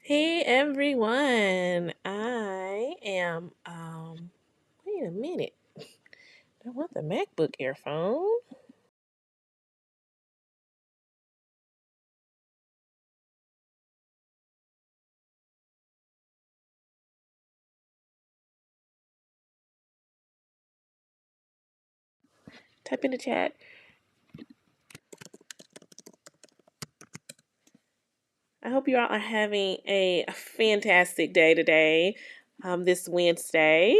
Hey everyone. I am wait a minute. I want the MacBook earphone. Type in the chat. I hope you all are having a fantastic day today, this Wednesday.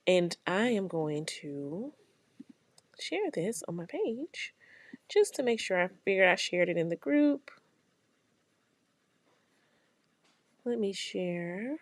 And I am going to share this on my page just to make sure I figured I shared it in the group. Let me share.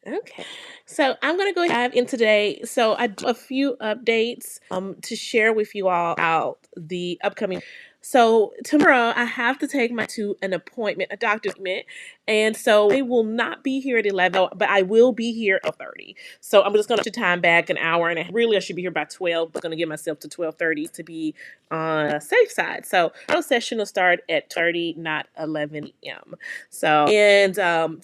Okay. So I'm going to go dive in today. So I do a few updates to share with you all about the upcoming. So tomorrow I have to take my to an appointment, a doctor's appointment, and so I will not be here at 11, but I will be here at 30. So I'm just going to time back an hour, and really I should be here by 12. But I'm going to give myself to 12:30 to be on a safe side. So our session will start at 30, not 11 a.m. So, and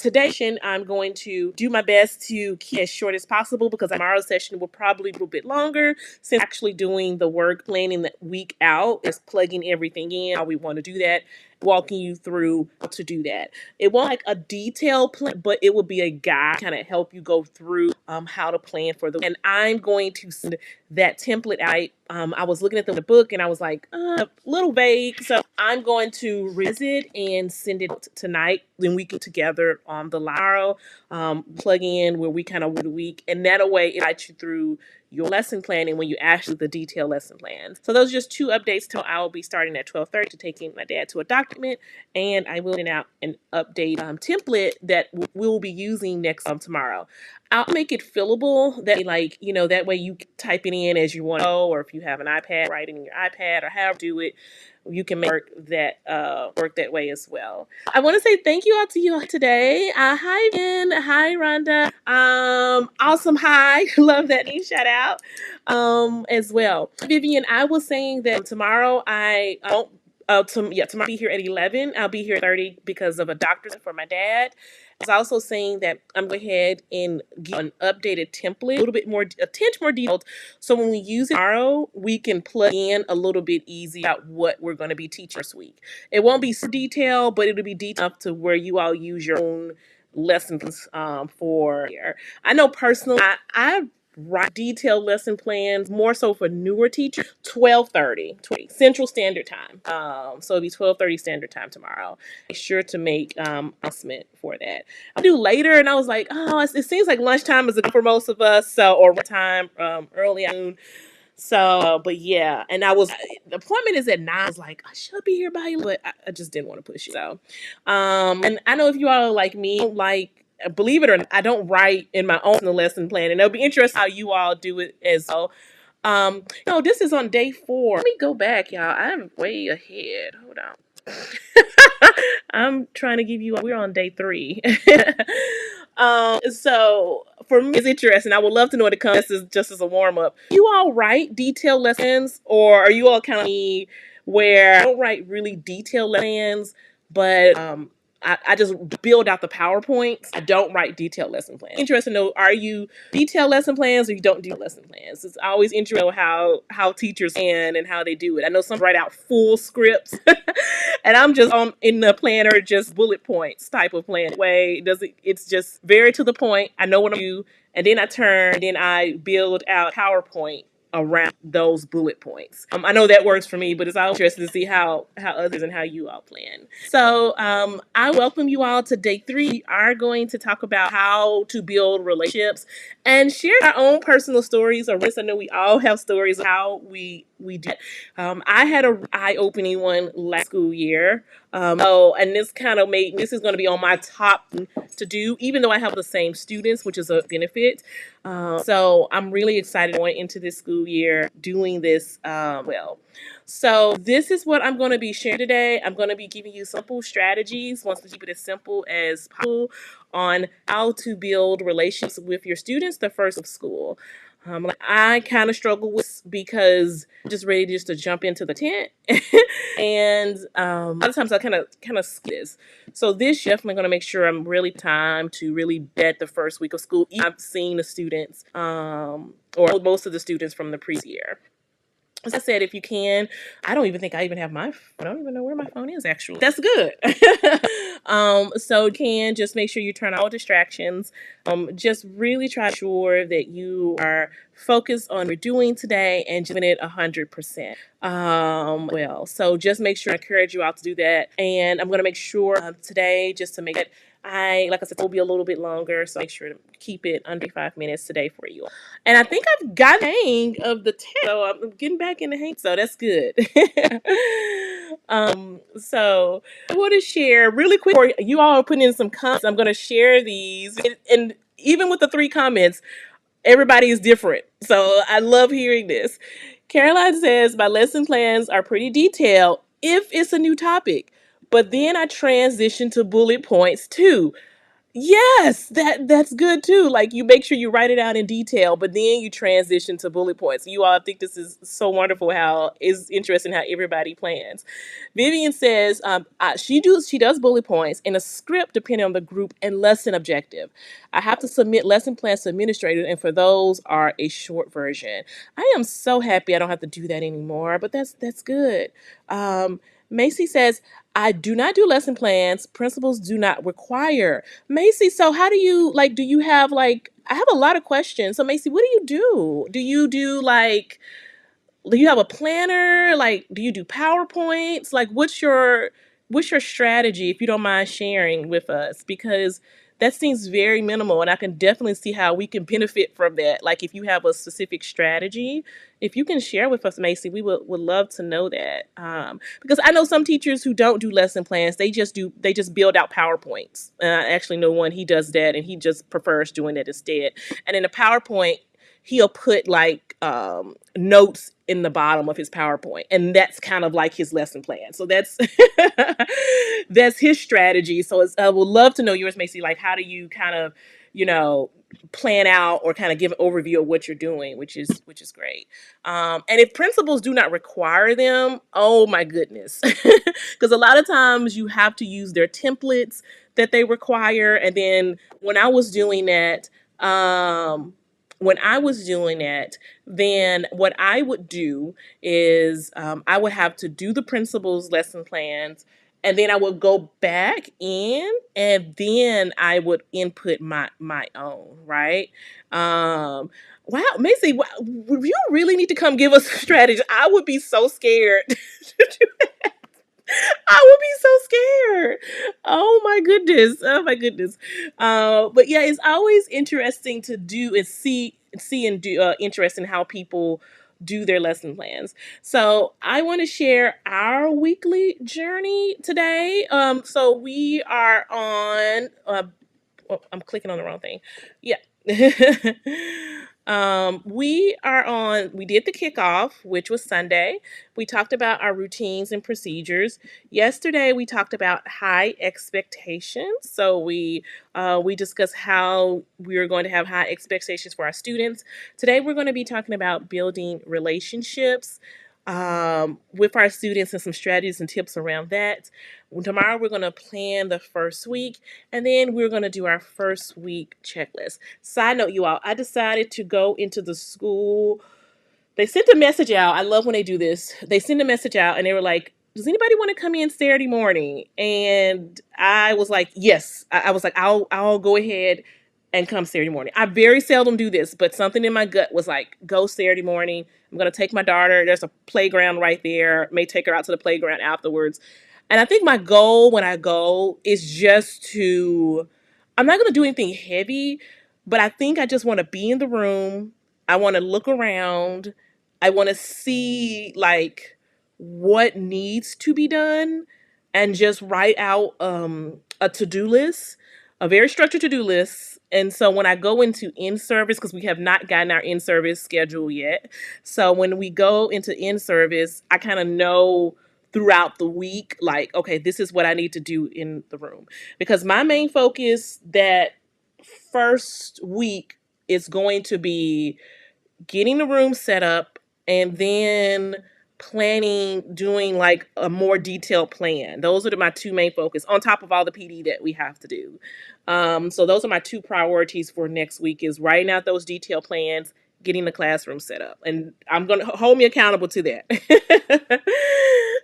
today I'm going to do my best to keep it as short as possible because tomorrow's session will probably be a little bit longer since actually doing the work planning the week out, is plugging everything in how we want to do that, walking you through how to do that. It won't like a detailed plan, but it will be a guide kind of help you go through how to plan for the. And I'm going to send that template out. I was looking at the book and I was like, a little vague. So I'm going to revisit and send it tonight. Then we get together on the Laro plug in where we kind of work the week. And that way it guides you through your lesson planning when you actually the detailed lesson plans. So those are just two updates. So I will be starting at 12:30 to taking my dad to a document, and I will send out an update template that we'll be using next tomorrow. I'll make it fillable that like, that way you can type it in as you want to go, or if you have an iPad, write it in your iPad or however do it. You can make work that way as well. I want to say thank you all to you today. Hi Ben, hi Rhonda. Awesome, hi. Love that name shout out. As well. Vivian, I was saying that tomorrow I won't tomorrow I'll be here at 11. I'll be here at 30 because of a doctor's for my dad. I was also saying that I'm going to go ahead and give an updated template, a little bit more, a tinge more detailed. So when we use it tomorrow, we can plug in a little bit easy about what we're going to be teaching this week. It won't be so detailed, but it'll be detailed enough to where you all use your own lessons for here. I know personally, I write detailed lesson plans more so for newer teachers. 12:30 Central Standard Time. So it'll be 12:30 Standard Time tomorrow. Make sure to make announcement for that. I'll do later, and I was like, oh, it seems like lunchtime is good for most of us, so or time early afternoon. So, but yeah, and the appointment is at 9. I was like, I should be here by 11, but I just didn't want to push it. So, and I know if you all are like me, like believe it or not, I don't write in my own lesson plan, and it'll be interesting how you all do it as well. This is on day 4. Let me go back, y'all. I'm way ahead. Hold on. I'm trying to give you. We're on day 3. So for me, it's interesting. I would love to know what it comes. This is just as a warm up. You all write detailed lessons, or are you all kind of me where I don't write really detailed lessons, but I just build out the PowerPoints. I don't write detailed lesson plans. Interesting to know, are you detailed lesson plans or you don't do lesson plans? It's always interesting to know how teachers can and how they do it. I know some write out full scripts, and I'm just in the planner, just bullet points type of plan. Way it's just very to the point. I know what I'm do, and then I build out PowerPoint around those bullet points. I know that works for me, but it's always interesting to see how others and how you all plan. So I welcome you all to day 3. We are going to talk about how to build relationships and share our own personal stories. Or I know we all have stories of how we we do. I had a eye-opening one last school year. And this kind of made this is going to be on my top to do, even though I have the same students, which is a benefit. So I'm really excited going into this school year doing this well. So this is what I'm going to be sharing today. I'm going to be giving you simple strategies, once to keep it as simple as possible, on how to build relationships with your students the first of school. I kind of struggle with because I'm just ready just to jump into the tent, and a lot of times I kind of skip this. So this definitely going to make sure I'm really time to really bet the first week of school. I've seen the students, or most of the students from the previous year. As I said, if you can, I don't even think I even have I don't even know where my phone is actually. That's good. So you can just make sure you turn all distractions. Just really try to ensure that you are focused on what you're doing today and giving it 100%. So just make sure I encourage you all to do that. And I'm going to make sure today, just to make it, like I said, it will be a little bit longer, so make sure to keep it under 5 minutes today for you. And I think I've got the hang of the test, so I'm getting back in the hang, so that's good. So I want to share really quick, before you all are putting in some comments, I'm going to share these, and even with the 3 comments, everybody is different. So I love hearing this. Caroline says, my lesson plans are pretty detailed if it's a new topic, but then I transition to bullet points too. Yes, that's good too. Like, you make sure you write it out in detail, but then you transition to bullet points. You all think this is so wonderful, how it's interesting how everybody plans. Vivian says she does bullet points in a script depending on the group and lesson objective. I have to submit lesson plans to administrators, and for those are a short version. I am so happy I don't have to do that anymore, but that's good. Macy says, I do not do lesson plans. Principals do not require. Macy, so how do you, like, do you have, like, I have a lot of questions. So Macy, what do you do? Do you do, like, do you have a planner? Like, do you do PowerPoints? Like, what's your strategy, if you don't mind sharing with us? Because that seems very minimal, and I can definitely see how we can benefit from that. Like, if you have a specific strategy, if you can share with us, Macy, we would love to know that. Because I know some teachers who don't do lesson plans; they just build out PowerPoints. I actually know one, he does that, and he just prefers doing it instead. And in a PowerPoint, he'll put like notes in the bottom of his PowerPoint, and that's kind of like his lesson plan. So that's that's his strategy. So I would love to know yours, Macy. Like, how do you kind of, you know, plan out or kind of give an overview of what you're doing, which is great. And if principals do not require them, oh my goodness, because a lot of times you have to use their templates that they require. And then when I was doing that, then what I would do is I would have to do the principal's lesson plans, and then I would go back in, and then I would input my own, right? Wow, Macy, you really need to come give us a strategy. I would be so scared. I would be so scared. Oh my goodness. Oh my goodness. But yeah, it's always interesting to do and see and do interesting how people do their lesson plans. So I want to share our weekly journey today. So we are on I'm clicking on the wrong thing. Yeah. We did the kickoff, which was Sunday. We talked about our routines and procedures. Yesterday, we talked about high expectations. So we discussed how we are going to have high expectations for our students. Today, we're going to be talking about building relationships with our students and some strategies and tips around that. Tomorrow, we're going to plan the first week, and then we're going to do our first week checklist. Side note, you all, I decided to go into the school. They sent a message out. I love when they do this. They send a message out, and they were like, does anybody want to come in Saturday morning? And I was like, yes. I was like, I'll go ahead and come Saturday morning. I very seldom do this, but something in my gut was like, go Saturday morning. I'm going to take my daughter. There's a playground right there. May take her out to the playground afterwards. And I think my goal when I go is just to, I'm not going to do anything heavy, but I think I just want to be in the room. I want to look around. I want to see like what needs to be done and just write out a to-do list, a very structured to-do list. And so when I go into in-service, because we have not gotten our in-service schedule yet. So when we go into in-service, I kind of know throughout the week, like, okay, this is what I need to do in the room. Because my main focus that first week is going to be getting the room set up and then planning, doing like a more detailed plan. Those are my two main focus on top of all the PD that we have to do. So those are my two priorities for next week is writing out those detailed plans, getting the classroom set up. And I'm going to hold me accountable to that.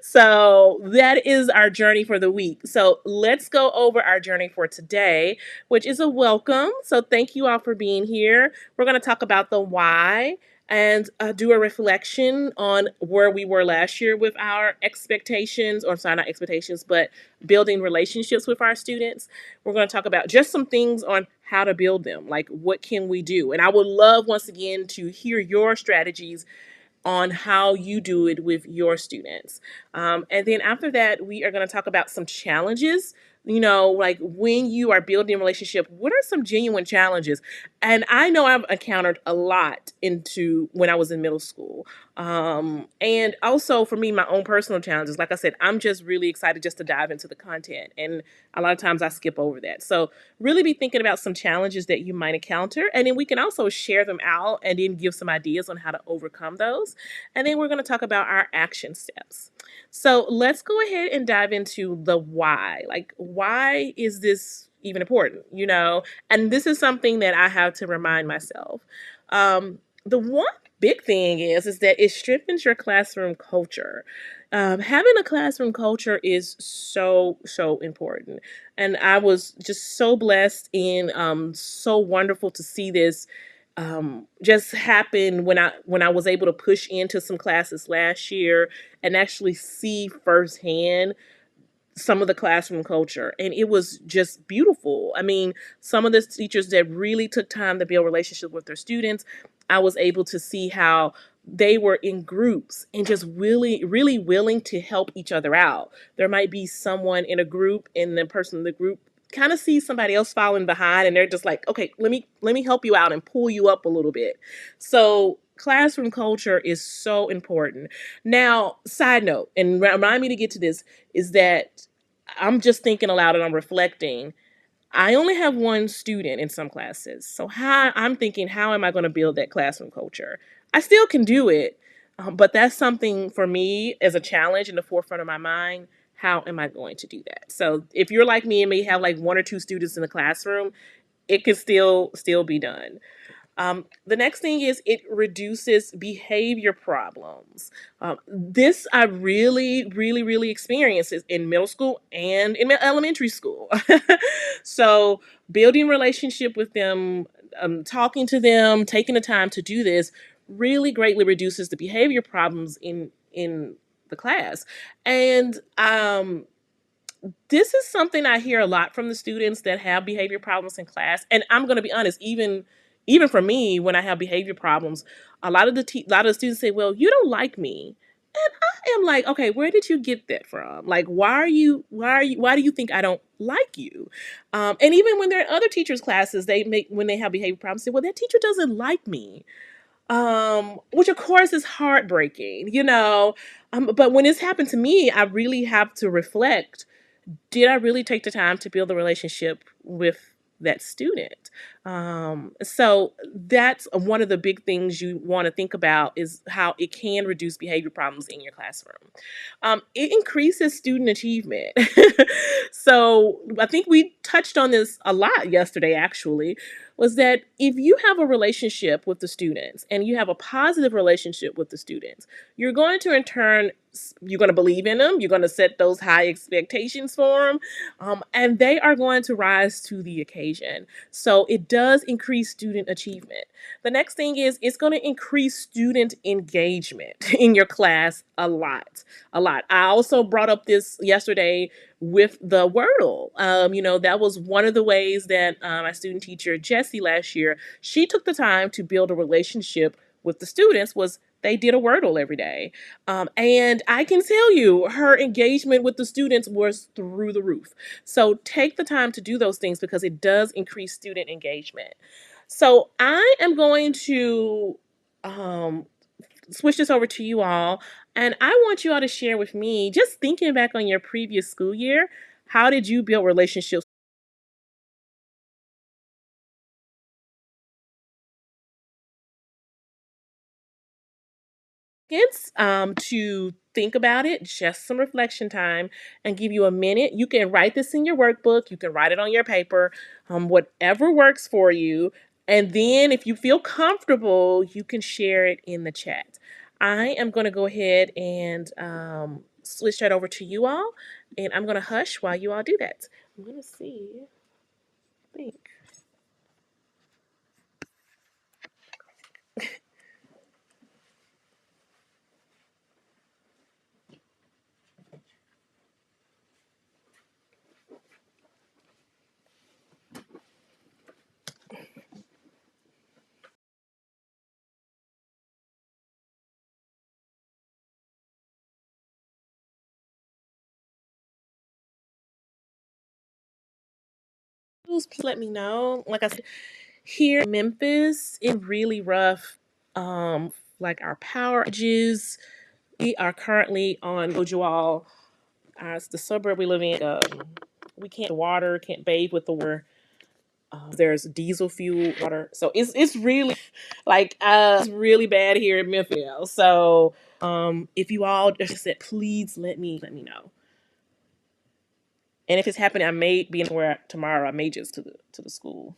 So that is our journey for the week. So let's go over our journey for today, which is a welcome. So thank you all for being here. We're going to talk about the why and do a reflection on where we were last year with our expectations, or sorry, not expectations, but building relationships with our students. We're going to talk about just some things on how to build them, like what can we do? And I would love, once again, to hear your strategies on how you do it with your students. And then after that, we are going to talk about some challenges. You know, like when you are building a relationship, what are some genuine challenges? And I know I've encountered a lot into when I was in middle school. And also for me, my own personal challenges. Like I said, I'm just really excited just to dive into the content. And a lot of times I skip over that. So really be thinking about some challenges that you might encounter. And then we can also share them out and then give some ideas on how to overcome those. And then we're going to talk about our action steps. So let's go ahead and dive into the why. Like, why is this even important? You know, and this is something that I have to remind myself. The one big thing is that it strengthens your classroom culture. Having a classroom culture is so important, and I was just so blessed and so wonderful to see this just happen when I was able to push into some classes last year and actually see firsthand some of the classroom culture, and it was just beautiful. I mean, some of the teachers that really took time to build relationship with their students, I was able to see how they were in groups and just really willing to help each other out. There might be someone in a group and the person in the group kind of sees somebody else falling behind and they're just like, okay, let me help you out and pull you up a little bit. So classroom culture is so important. Now, side note, and remind me to get to this, is that I'm just thinking aloud and I'm reflecting. I only have one student in some classes. So I'm thinking, how am I going to build that classroom culture? I still can do it, but that's something for me as a challenge in the forefront of my mind. How am I going to do that? So if you're like me and may have like one or two students in the classroom, it can still be done. The next thing is it reduces behavior problems. This I really experienced in middle school and in elementary school. So building relationship with them, talking to them, taking the time to do this really greatly reduces the behavior problems in the class. And this is something I hear a lot from the students that have behavior problems in class. And I'm going to be honest, even for me, when I have behavior problems, a lot of the students say, "Well, you don't like me," and I am like, "Okay, where did you get that from? Like, why do you think I don't like you?" And even when they're in other teachers' classes, when they have behavior problems, say, "Well, that teacher doesn't like me." Which of course is heartbreaking, you know. But when it's happened to me, I really have to reflect, did I really take the time to build a relationship with that student? So that's one of the big things you want to think about is how it can reduce behavior problems in your classroom. It increases student achievement. So I think we touched on this a lot yesterday, actually, was that if you have a relationship with the students and you have a positive relationship with the students, you're going to in turn, you're going to believe in them, you're going to set those high expectations for them, and they are going to rise to the occasion. So it does increase student achievement. The next thing is it's going to increase student engagement in your class a lot. A lot. I also brought up this yesterday with the Wordle. That was one of the ways that my student teacher, Jessie, last year, she took the time to build a relationship with the students was they did a Wordle every day. And I can tell you, her engagement with the students was through the roof. So take the time to do those things because it does increase student engagement. So I am going to um, switch this over to you all. And I want you all to share with me, just thinking back on your previous school year, how did you build relationships seconds to think about it, just some reflection time, and give you a minute. You can write this in your workbook, you can write it on your paper, whatever works for you. And then, if you feel comfortable, you can share it in the chat. I am going to go ahead and switch that over to you all, and I'm going to hush while you all do that. I'm going to see. Think. Please let me know. Like I said, here in Memphis, it's really rough. Like our power outages. We are currently on Ojual, the suburb we live in. We can't water, can't bathe with the water. There's diesel fuel water, so it's really like it's really bad here in Memphis. So if you all just said, please let me know. And if it's happening, I may be anywhere tomorrow. I may just to the school.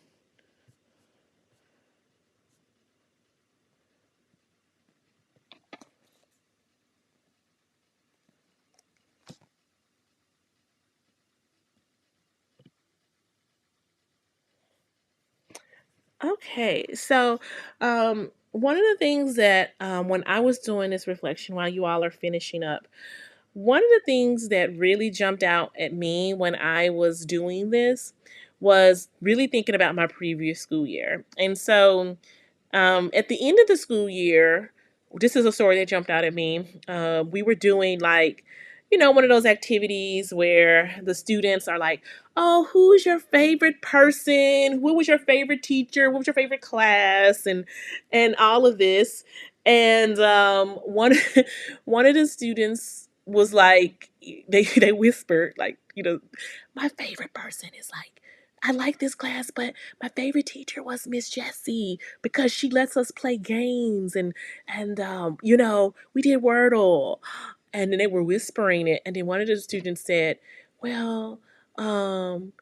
Okay, so one of the things that when I was doing this reflection while you all are finishing up, one of the things that really jumped out at me when I was doing this was really thinking about my previous school year. And so at the end of the school year, this is a story that jumped out at me. We were doing like, one of those activities where the students are like, "Oh, who's your favorite person? What was your favorite teacher? What was your favorite class?" And all of this. And one one of the students was like, they whispered like, my favorite person is like, I like this class, but my favorite teacher was Miss Jessie because she lets us play games and we did Wordle. And then they were whispering it, and then one of the students said, "Well, um,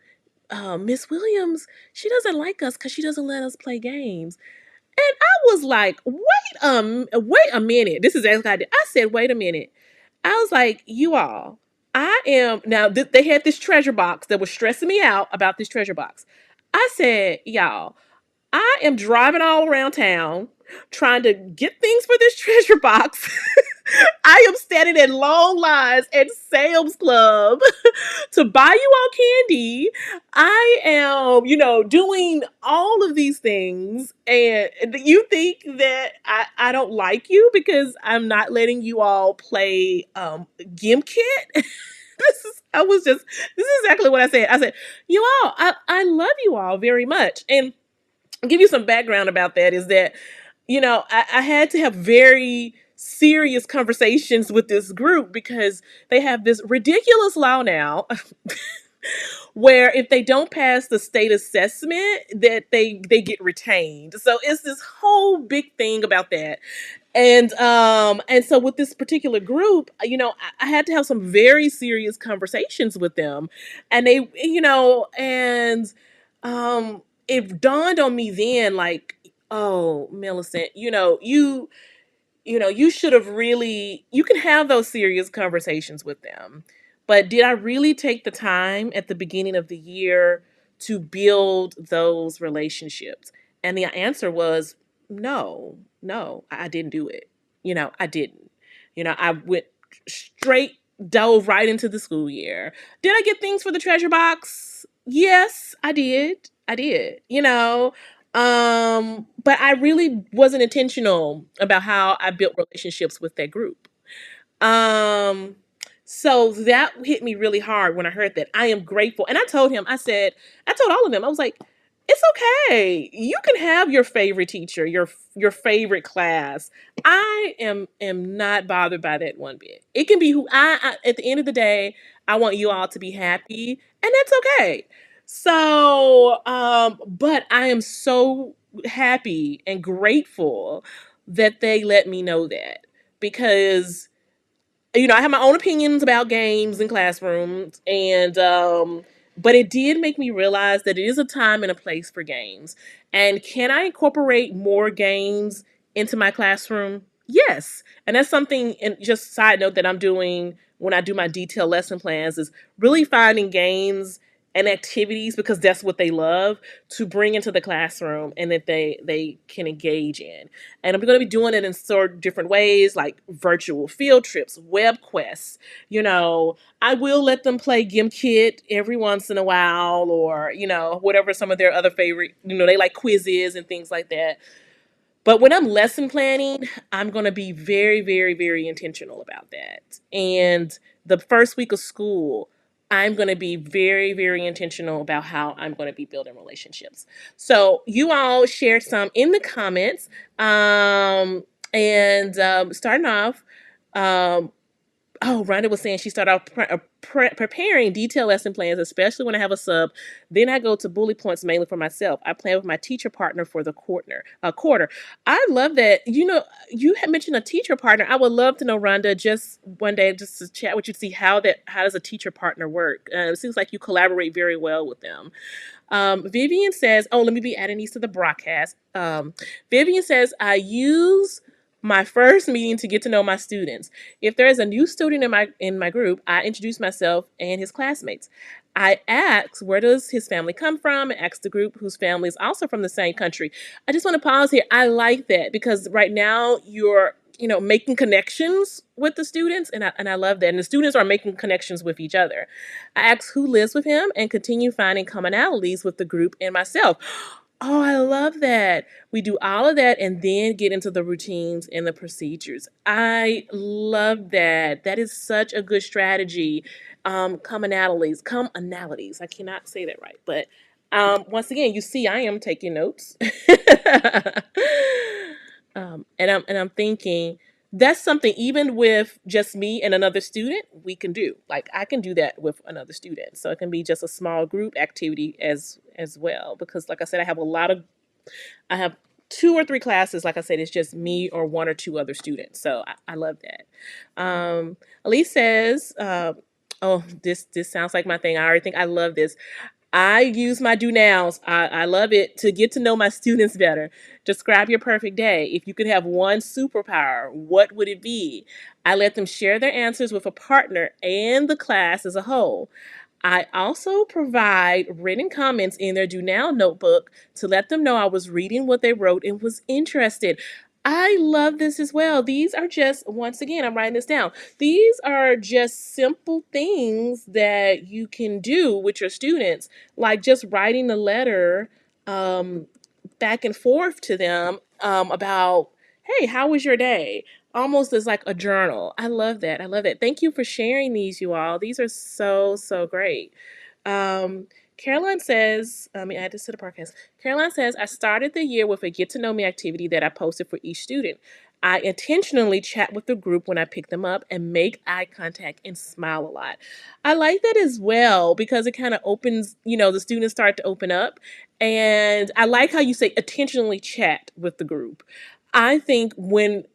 Miss Williams, she doesn't like us because she doesn't let us play games." And I was like, wait a minute. This is exactly what I did. I said, wait a minute. I was like, you all, I am now. They had this treasure box that was stressing me out about this treasure box. I said, y'all, I am driving all around town trying to get things for this treasure box. I am standing in long lines at Sam's Club to buy you all candy. I am, doing all of these things. And you think that I don't like you because I'm not letting you all play Gimkit? This is exactly what I said. I said, you all, I love you all very much. And I'll give you some background about that is that, I had to have very serious conversations with this group because they have this ridiculous law now where if they don't pass the state assessment that they get retained. So it's this whole big thing about that. And so with this particular group, I had to have some very serious conversations with them. And they, and it dawned on me then like, oh, Millicent, you should have really, you can have those serious conversations with them. But did I really take the time at the beginning of the year to build those relationships? And the answer was no, no, I didn't do it. I didn't. I went straight, dove right into the school year. Did I get things for the treasure box? Yes, I did. I did. But I really wasn't intentional about how I built relationships with that group. Um, so that hit me really hard when I heard that. I am grateful. And I told him, I told all of them, I was like, it's okay. You can have your favorite teacher, your favorite class. I am not bothered by that one bit. It can be who at the end of the day, I want you all to be happy, and that's okay. So, but I am so happy and grateful that they let me know that, because I have my own opinions about games and classrooms, and but it did make me realize that it is a time and a place for games. And can I incorporate more games into my classroom? Yes. And that's something, and just side note, that I'm doing when I do my detailed lesson plans, is really finding games and activities, because that's what they love, to bring into the classroom and that they can engage in. And I'm going to be doing it in sort of different ways, like virtual field trips, web quests. I will let them play GimKit every once in a while, or, whatever some of their other favorite, they like quizzes and things like that. But when I'm lesson planning, I'm going to be very, very, very intentional about that. And the first week of school, I'm going to be very, very intentional about how I'm going to be building relationships. So you all share some in the comments. And starting off, um, oh, Rhonda was saying she started off preparing detailed lesson plans, especially when I have a sub. Then I go to bullet points mainly for myself. I plan with my teacher partner for the quarter. I love that. You had mentioned a teacher partner. I would love to know, Rhonda, just one day, just to chat with you to see how does a teacher partner work. It seems like you collaborate very well with them. Vivian says, oh, let me be adding these to the broadcast. Vivian says, I use my first meeting to get to know my students. If there is a new student in my group, I introduce myself and his classmates. I ask, where does his family come from? And ask the group whose family is also from the same country. I just want to pause here. I like that, because right now you're making connections with the students, and I love that. And the students are making connections with each other. I ask who lives with him and continue finding commonalities with the group and myself. Oh, I love that. We do all of that and then get into the routines and the procedures. I love that. That is such a good strategy. Commonalities. I cannot say that right, but once again, you see, I am taking notes. And I'm thinking that's something, even with just me and another student, we can do. Like, I can do that with another student, so it can be just a small group activity as well. Because, like I said, I have two or three classes. Like I said, it's just me or one or two other students. So I love that. Elise says, "Oh, this sounds like my thing. I already think I love this. I use my do nows. I love it to get to know my students better. Describe your perfect day. If you could have one superpower, what would it be? I let them share their answers with a partner and the class as a whole. I also provide written comments in their Do Now notebook to let them know I was reading what they wrote and was interested. I love this as well. These are just, once again, I'm writing this down. These are just simple things that you can do with your students, like just writing a letter um, back and forth to them about, hey, how was your day? Almost as like a journal. I love that. I love that. Thank you for sharing these, you all. These are so, so great. Um, Caroline says, let me add this to the podcast. Caroline says, I started the year with a get to know me activity that I posted for each student. I intentionally chat with the group when I pick them up and make eye contact and smile a lot. I like that as well, because it kind of opens, the students start to open up. And I like how you say intentionally chat with the group. I think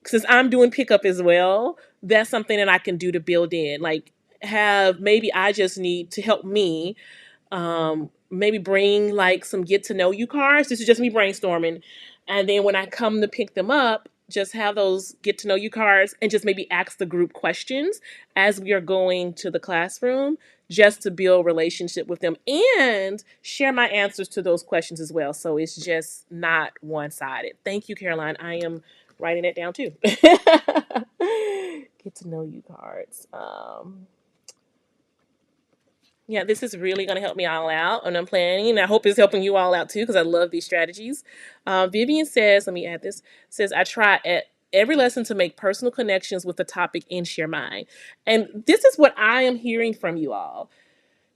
since I'm doing pickup as well, that's something that I can do to build in. Like, maybe I just need to help me, maybe bring like some get to know you cards. This is just me brainstorming. And then when I come to pick them up, just have those get to know you cards and just maybe ask the group questions as we are going to the classroom, just to build relationship with them and share my answers to those questions as well. So it's just not one-sided. Thank you, Caroline. I am writing it down too. Get to know you cards. Yeah, this is really going to help me all out, and I'm planning, and I hope it's helping you all out too, because I love these strategies. Vivian says, let me add this, says, I try at every lesson to make personal connections with the topic and share mine. And this is what I am hearing from you all.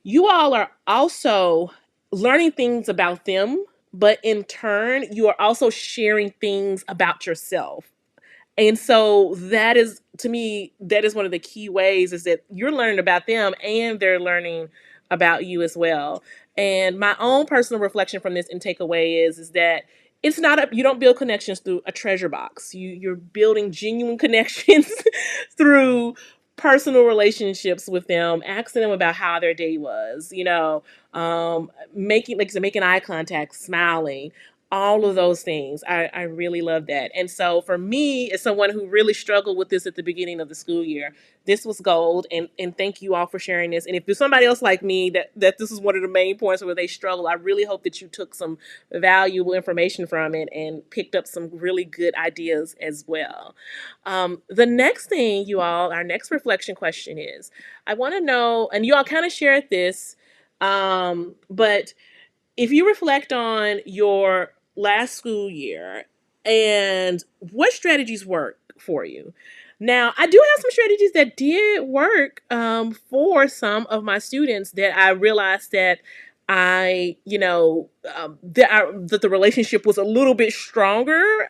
You all are also learning things about them, but in turn, you are also sharing things about yourself. And so that is, to me, that is one of the key ways, is that you're learning about them and they're learning about you as well. And my own personal reflection from this and takeaway is that it's not you don't build connections through a treasure box. You're building genuine connections through personal relationships with them, asking them about how their day was, making, like I said, making eye contact, smiling, all of those things. I really love that. And so for me, as someone who really struggled with this at the beginning of the school year, this was gold. And thank you all for sharing this. And if there's somebody else like me that this is one of the main points where they struggle, I really hope that you took some valuable information from it and picked up some really good ideas as well. The next thing, you all, our next reflection question is, I want to know, and you all kind of shared this, but if you reflect on your last school year and what strategies work for you. Now, I do have some strategies that did work for some of my students that I realized that that the relationship was a little bit stronger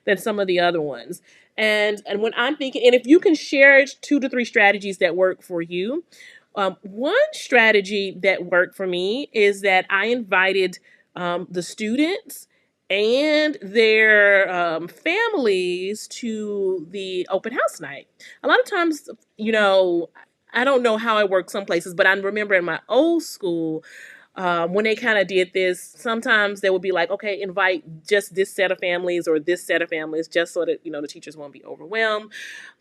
than some of the other ones. And when I'm thinking, and if you can share 2 to 3 strategies that work for you, one strategy that worked for me is that I invited the students and their families to the open house night. A lot of times, I don't know how it works some places, but I remember in my old school, when they kind of did this, sometimes they would be like, okay, invite just this set of families or this set of families, just so that, the teachers won't be overwhelmed.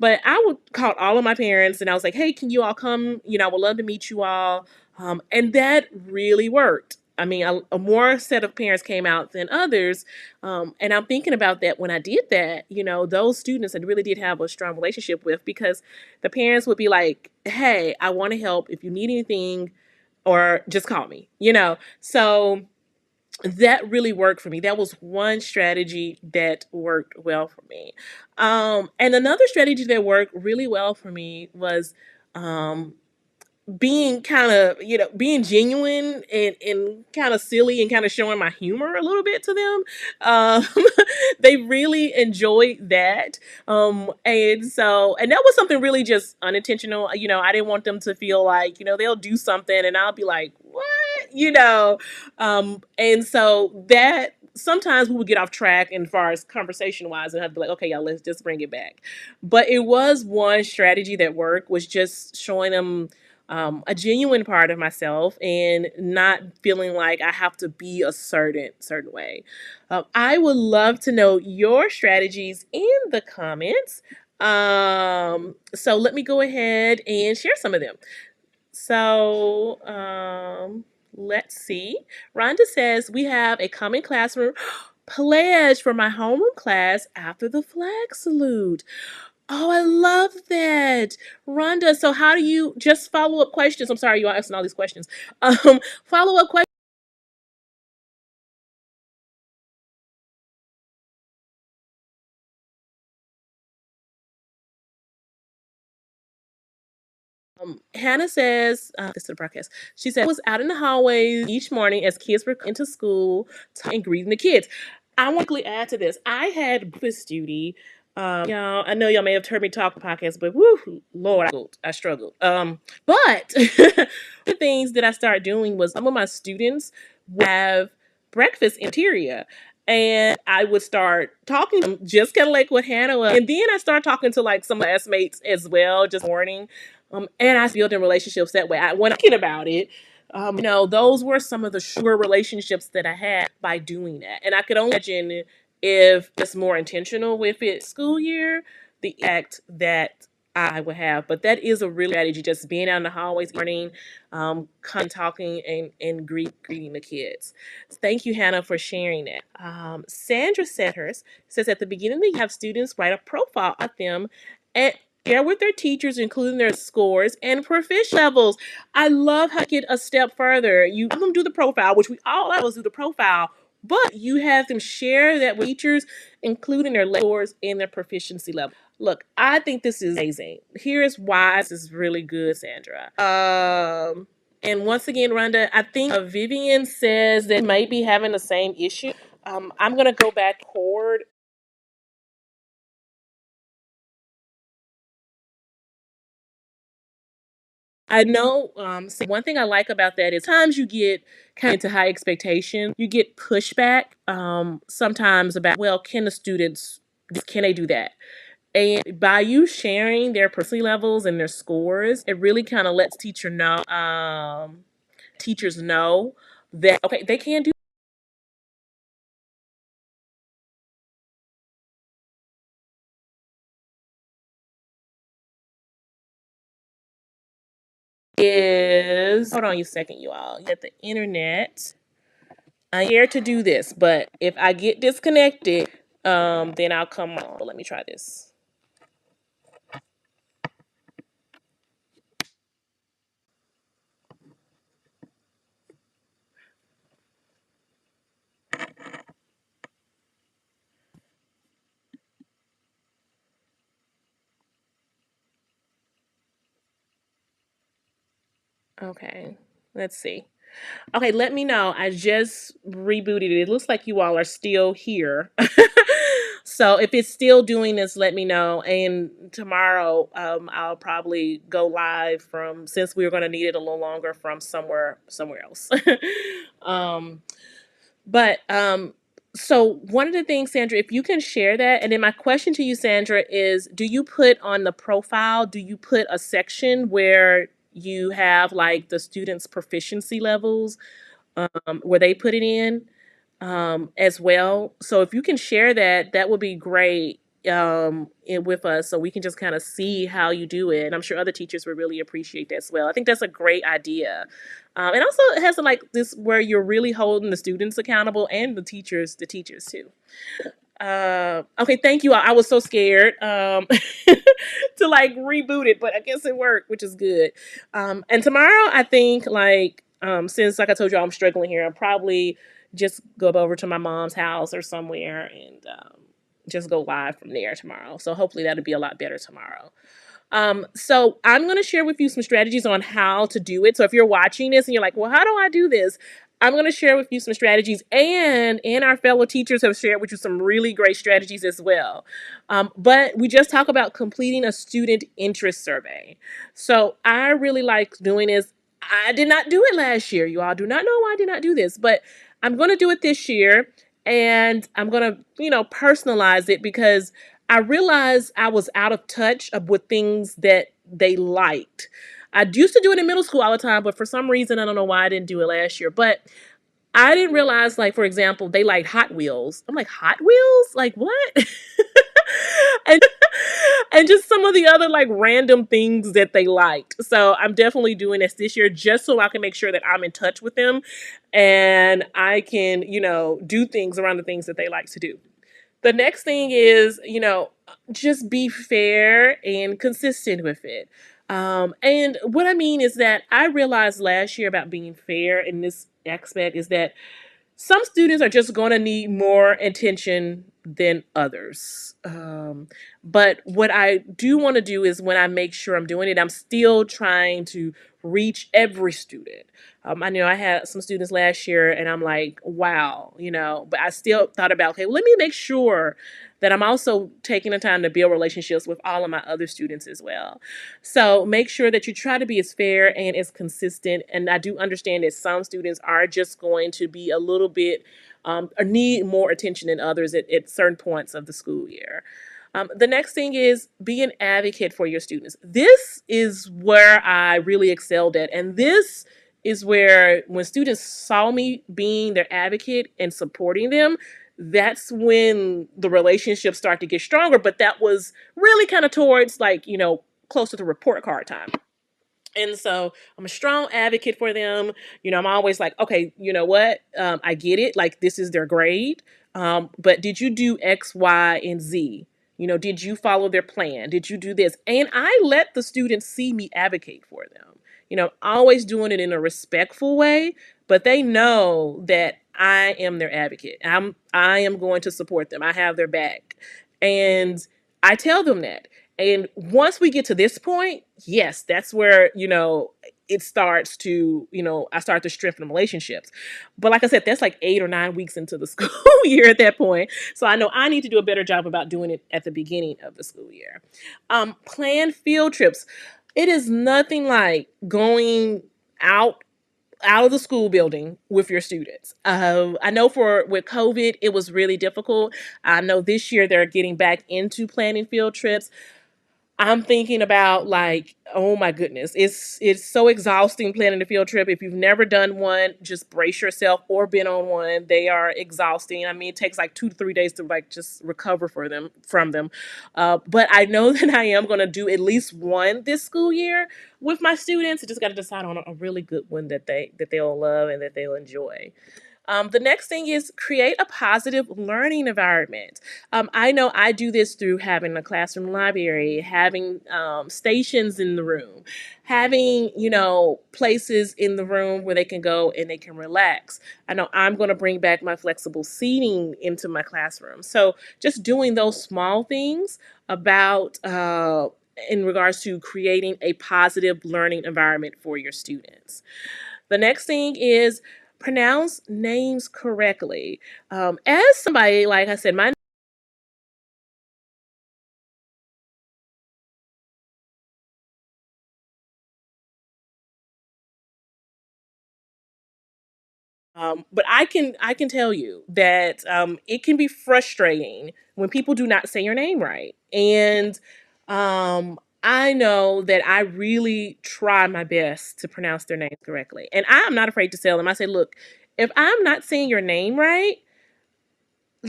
But I would call all of my parents and I was like, hey, can you all come? I would love to meet you all. And that really worked. I mean, a more set of parents came out than others. And I'm thinking about that when I did that, those students I really did have a strong relationship with, because the parents would be like, hey, I want to help. If you need anything, or just call me, So that really worked for me. That was one strategy that worked well for me. And another strategy that worked really well for me was um, being kind of, being genuine and kind of silly and kind of showing my humor a little bit to them. Um, they really enjoyed that. And that was something really just unintentional. I didn't want them to feel like, they'll do something and I'll be like, what? And so that sometimes we would get off track as far as conversation wise and have to be like, okay, y'all, let's just bring it back. But it was one strategy that worked, was just showing them a genuine part of myself and not feeling like I have to be a certain way. I would love to know your strategies in the comments. So let me go ahead and share some of them. So let's see. Rhonda says, we have a common classroom pledge for my homeroom class after the flag salute. Oh, I love that. Rhonda, so how do you, just follow up questions? I'm sorry, you are asking all these questions. Follow up questions. Hannah says, this is the broadcast. She said, I was out in the hallways each morning as kids were into school and greeting the kids. I want to add to this. I had breakfast duty. Y'all, I know y'all may have heard me talk podcast, but woo, Lord, I struggled. But the things that I started doing was some of my students would have breakfast in cafeteria. And I would start talking to them, just kind of like what Hannah was. And then I started talking to like some classmates as well, just morning. And I built in relationships that way. When I'm thinking about it, those were some of the sugar relationships that I had by doing that. And I could only imagine if it's more intentional with it school year, the act that I would have. But that is a real strategy, just being out in the hallways morning, kind of talking and greeting the kids. Thank you, Hannah, for sharing that. Sandra Sethurst says, at the beginning, they have students write a profile of them and share with their teachers, including their scores and proficiency levels. I love how you get a step further. You have them do the profile, which we all of us do the profile, but you have them share that with teachers, including their scores and their proficiency level. Look, I think this is amazing. Here is why this is really good, Sandra. And once again, Rhonda, I think Vivian says that might be having the same issue. I'm gonna go back forward. I know. So one thing I like about that is times you get kind of into high expectation, you get pushback. Sometimes about, well, can the students can they do that? And by you sharing their personality levels and their scores, it really kind of lets teachers know that okay, they can do is hold on a second, you all. Get the internet. I'm here to do this, but if I get disconnected, then I'll come on. Let me try this. Okay, let's see. Okay, let me know. I just rebooted it. It looks like you all are still here. So if it's still doing this, let me know. And tomorrow, I'll probably go live from since we are going to need it a little longer from somewhere else. um, but so one of the things, Sandra, if you can share that, and then my question to you, Sandra, is: do you put on the profile? Do you put a section where you have like the students' proficiency levels? Where they put it in as well. So if you can share that, that would be great with us so we can just kind of see how you do it. And I'm sure other teachers would really appreciate that as well. I think that's a great idea. And also it has like this where you're really holding the students accountable and the teachers too. Okay, thank you. I was so scared to like reboot it, but I guess it worked, which is good. And tomorrow, I think since like I told you, I'm struggling here, I'll probably just go over to my mom's house or somewhere and just go live from there tomorrow. So hopefully that'll be a lot better tomorrow. So I'm going to share with you some strategies on how to do it. So if you're watching this and you're like, well, how do I do this? I'm going to share with you some strategies, and our fellow teachers have shared with you some really great strategies as well. But we just talk about completing a student interest survey. So I really like doing this. I did not do it last year. You all do not know why I did not do this, but I'm going to do it this year, and I'm going to, personalize it because I realized I was out of touch with things that they liked. I used to do it in middle school all the time, but for some reason, I don't know why I didn't do it last year. But I didn't realize, like, for example, they like Hot Wheels. I'm like, Hot Wheels? Like, what? and and just some of the other like random things that they liked. So I'm definitely doing this year just so I can make sure that I'm in touch with them and I can, do things around the things that they like to do. The next thing is, just be fair and consistent with it. And what I mean is that I realized last year about being fair in this aspect is that some students are just going to need more attention than others. But what I do want to do is when I make sure I'm doing it, I'm still trying to reach every student. I know I had some students last year and I'm like, wow, but I still thought about, okay, well, let me make sure that I'm also taking the time to build relationships with all of my other students as well. So make sure that you try to be as fair and as consistent. And I do understand that some students are just going to be a little bit or need more attention than others at certain points of the school year. The next thing is be an advocate for your students. This is where I really excelled at. And this is where when students saw me being their advocate and supporting them, that's when the relationships start to get stronger. But that was really kind of towards like, closer to report card time. And so I'm a strong advocate for them. I'm always like, okay, you know what? I get it. Like, this is their grade. But did you do X, Y, and Z? Did you follow their plan? Did you do this? And I let the students see me advocate for them. Always doing it in a respectful way, but they know that I am their advocate. I am going to support them. I have their back. And I tell them that. And once we get to this point, yes, that's where, it starts to, I start to strengthen relationships. But like I said, that's like 8 or 9 weeks into the school year at that point. So I know I need to do a better job about doing it at the beginning of the school year. Plan field trips. It is nothing like going out out of the school building with your students. I know for with COVID, it was really difficult. I know this year they're getting back into planning field trips. I'm thinking about like, oh my goodness, it's so exhausting planning a field trip. If you've never done one, just brace yourself or been on one. They are exhausting. I mean, it takes like 2 to 3 days to like just recover for them from them. But I know that I am going to do at least one this school year with my students. I just got to decide on a really good one that they'll love and that they'll enjoy. The next thing is create a positive learning environment. I know I do this through having a classroom library, having stations in the room, having, places in the room where they can go and they can relax. I know I'm going to bring back my flexible seating into my classroom. So just doing those small things about, in regards to creating a positive learning environment for your students. The next thing is pronounce names correctly. As somebody, like I said, my but I can tell you that it can be frustrating when people do not say your name right. And I know that I really try my best to pronounce their names correctly. And I am not afraid to tell them. I say, look, if I'm not saying your name right,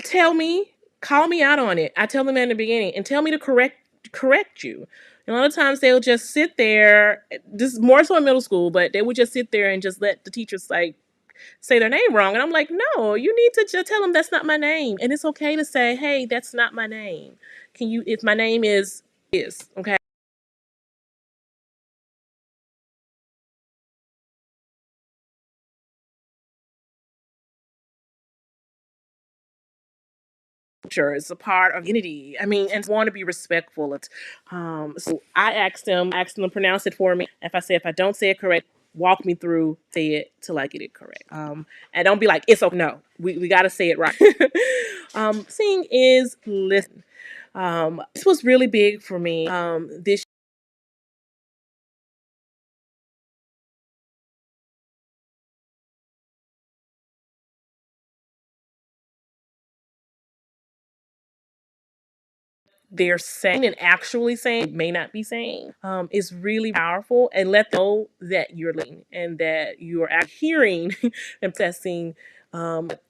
tell me, call me out on it. I tell them in the beginning and tell me to correct you. And a lot of times they'll just sit there, this is more so in middle school, but they would just sit there and just let the teachers like say their name wrong. And I'm like, no, you need to just tell them that's not my name. And it's okay to say, hey, that's not my name. If my name is, okay? Sure, it's a part of unity. I mean, and want to be respectful. So I asked them to pronounce it for me. If I don't say it correct, walk me through, say it till I get it correct. And don't be like, it's okay. No, we got to say it right. Seeing is listen. This was really big for me. This they're saying and actually saying may not be saying is really powerful, and let them know that you're listening and that you are hearing and processing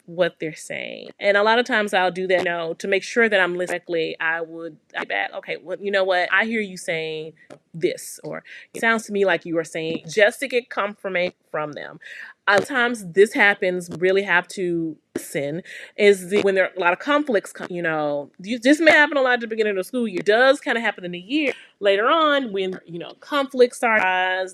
what they're saying. And a lot of times I'll do that, to make sure that I'm listening correctly. I would I back, okay, well, you know what? I hear you saying this, or it sounds to me like you are saying, just to get confirmation from them. A lot of times this happens, really have to listen when there are a lot of conflicts this may happen a lot at the beginning of the school year. It does kind of happen in the year later on when conflicts start,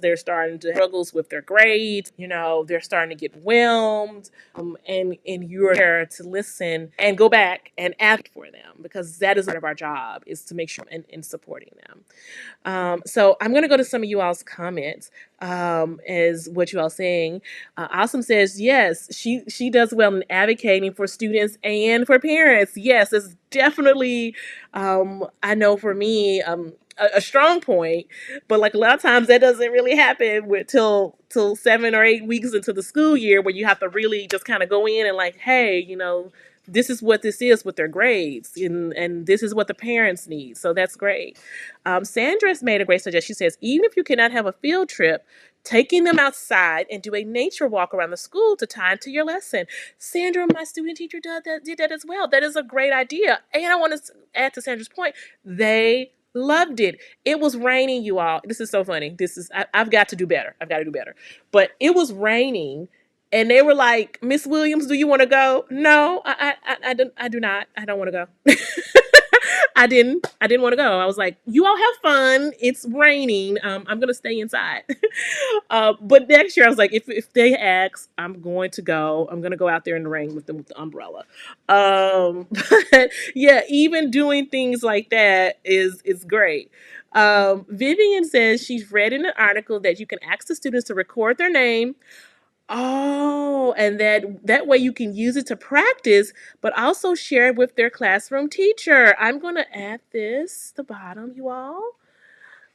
they're starting to struggles with their grades, they're starting to get whelmed, and you're there to listen and go back and ask for them, because that is part of our job, is to make sure in supporting them. So I'm going to go to some of you all's comments, as what you all saying. Awesome says, yes, she does well in advocating for students and for parents. Yes, it's definitely, I know for me, a strong point, but like a lot of times that doesn't really happen till 7 or 8 weeks into the school year, where you have to really just kind of go in and like, hey, this is what this is with their grades, and this is what the parents need. So that's great. Sandra's made a great suggestion. She says, even if you cannot have a field trip, taking them outside and do a nature walk around the school to tie into your lesson. Sandra, my student teacher, did that as well. That is a great idea. And I want to add to Sandra's point, they loved it. It was raining, you all. This is so funny. I've got to do better. I've got to do better. But it was raining, and they were like, Miss Williams, do you want to go? No, I do not. I don't want to go. I didn't want to go. I was like, you all have fun. It's raining. I'm gonna stay inside. But next year I was like, if they ask, I'm going to go. I'm gonna go out there in the rain with them with the umbrella. But yeah, even doing things like that is great. Vivian says she's read in an article that you can ask the students to record their name. Oh, and that way you can use it to practice, but also share it with their classroom teacher. I'm going to add this the bottom, you all.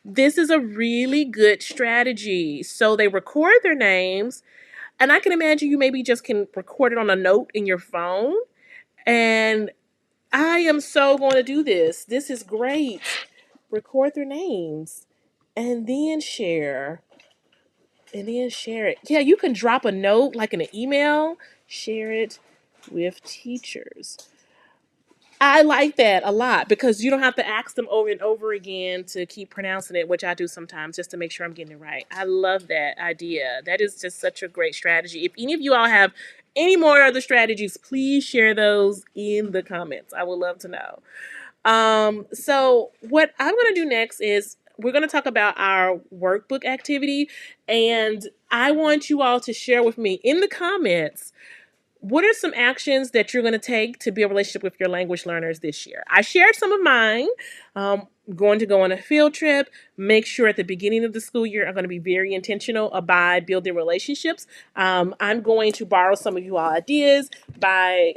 This is a really good strategy. So they record their names, and I can imagine you maybe just can record it on a note in your phone. And I am so going to do this. This is great. Record their names and then share. And then share it. Yeah, you can drop a note like in an email, share it with teachers. I like that a lot because you don't have to ask them over and over again to keep pronouncing it, which I do sometimes just to make sure I'm getting it right. I love that idea. That is just such a great strategy. If any of you all have any more other strategies, please share those in the comments. I would love to know. So what I'm going to do next is we're going to talk about our workbook activity, and I want you all to share with me in the comments what are some actions that you're going to take to build a relationship with your language learners this year? I shared some of mine. Going to go on a field trip. Make sure at the beginning of the school year, I'm going to be very intentional about building relationships. I'm going to borrow some of you all ideas by,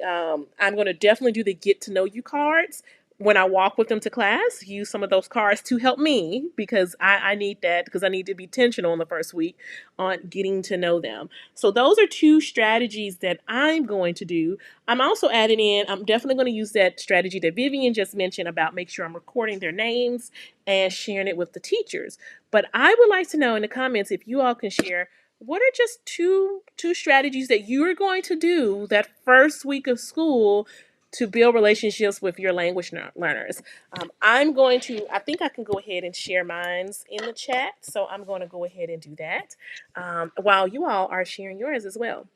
I'm going to definitely do the get to know you cards. When I walk with them to class, use some of those cards to help me because I need that because I need to be intentional in the first week on getting to know them. So those are two strategies that I'm going to do. I'm also adding in, I'm definitely going to use that strategy that Vivian just mentioned about make sure I'm recording their names and sharing it with the teachers. But I would like to know in the comments if you all can share what are just two strategies that you are going to do that first week of school to build relationships with your language learners. I think I can go ahead and share mines in the chat. So I'm going to go ahead and do that while you all are sharing yours as well.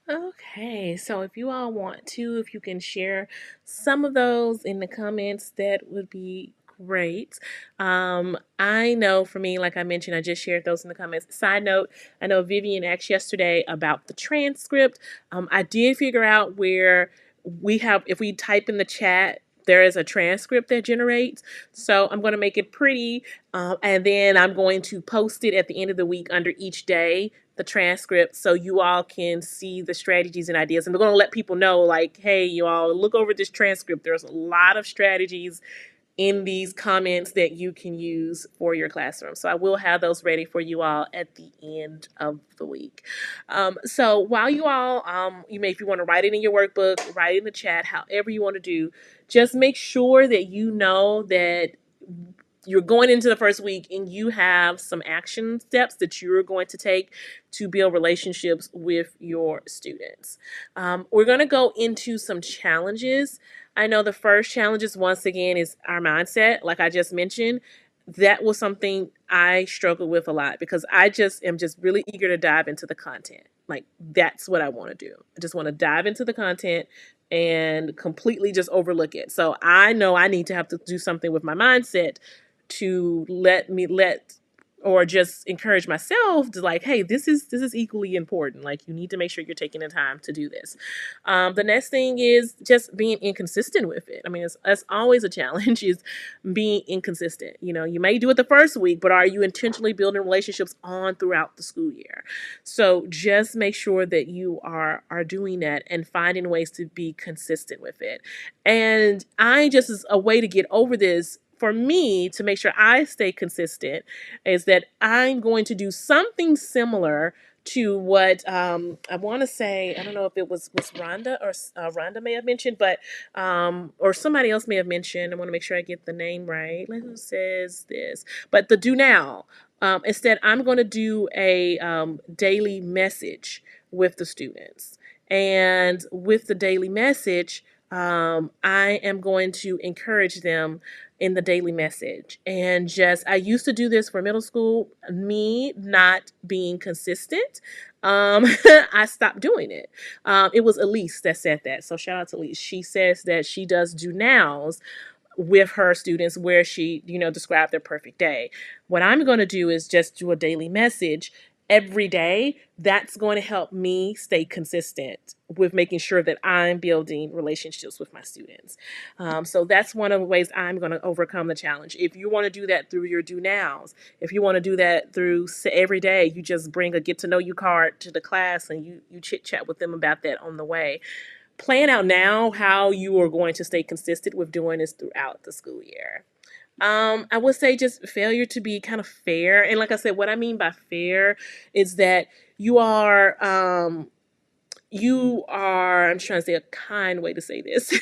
Okay, so if you all want to, if you can share some of those in the comments, that would be great. I know for me, like I mentioned, I just shared those in the comments. Side note, I know Vivian asked yesterday about the transcript. I did figure out where we have, if we type in the chat, there is a transcript that generates. So I'm going to make it pretty, and then I'm going to post it at the end of the week under each day the transcript so you all can see the strategies and ideas. And we're going to let people know, like, hey, you all look over this transcript. There's a lot of strategies in these comments that you can use for your classroom. So I will have those ready for you all at the end of the week. So while you all, if you want to write it in your workbook, write it in the chat, however you want to do, just make sure that you know that you're going into the first week and you have some action steps that you're going to take to build relationships with your students. We're going to go into some challenges. I know the first challenges, once again, is our mindset. Like I just mentioned, that was something I struggled with a lot because I just am just really eager to dive into the content. Like that's what I want to do. I just want to dive into the content and completely just overlook it. So I know I need to have to do something with my mindset to let or just encourage myself to like, hey, this is equally important. Like, you need to make sure you're taking the time to do this. The next thing is just being inconsistent with it. I mean, it's always a challenge is being inconsistent. You know, you may do it the first week, but are you intentionally building relationships on throughout the school year? So just make sure that you are doing that and finding ways to be consistent with it. And I just, as a way to get over this, for me, to make sure I stay consistent, is that I'm going to do something similar to what I want to say. I don't know if it was Rhonda or Rhonda may have mentioned, but or somebody else may have mentioned. I want to make sure I get the name right. Who says this? But the do now. Instead, I'm going to do a daily message with the students, and with the daily message, I am going to encourage them in the daily message. And just, I used to do this for middle school, me not being consistent. I stopped doing it. It was Elise that said that. So shout out to Elise. She says that she does do nows with her students where she, described their perfect day. What I'm going to do is just do a daily message every day. That's going to help me stay consistent with making sure that I'm building relationships with my students. So that's one of the ways I'm going to overcome the challenge. If you want to do that through your do nows, if you want to do that through every day, you just bring a get to know you card to the class and you chit chat with them about that on the way. Plan out now how you are going to stay consistent with doing this throughout the school year. I would say just failure to be kind of fair. And like I said, what I mean by fair is that you are I'm trying to say a kind way to say this.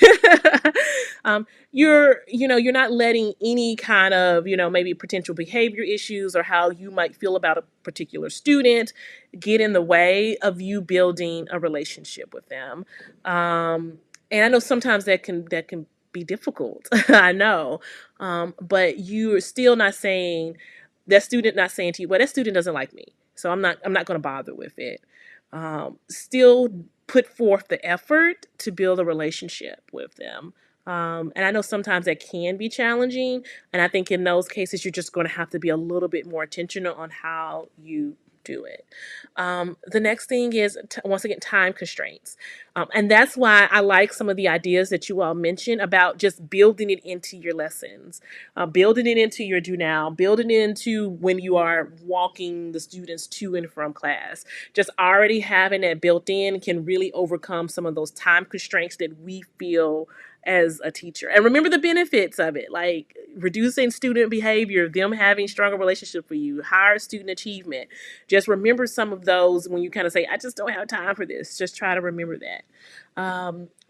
You're not letting any kind of, maybe potential behavior issues or how you might feel about a particular student get in the way of you building a relationship with them. And I know sometimes that can be difficult. I know. But you're still not saying, that student not saying to you, well, that student doesn't like me, so I'm not going to bother with it. Still put forth the effort to build a relationship with them. And I know sometimes that can be challenging. And I think in those cases, you're just going to have to be a little bit more intentional on how you do it. The next thing is, once again, time constraints. And that's why I like some of the ideas that you all mentioned about just building it into your lessons, building it into your do now, building it into when you are walking the students to and from class. Just already having that built in can really overcome some of those time constraints that we feel as a teacher. And remember the benefits of it, like reducing student behavior, them having stronger relationship with you, higher student achievement. Just remember some of those when you kind of say, I just don't have time for this. Just try to remember that.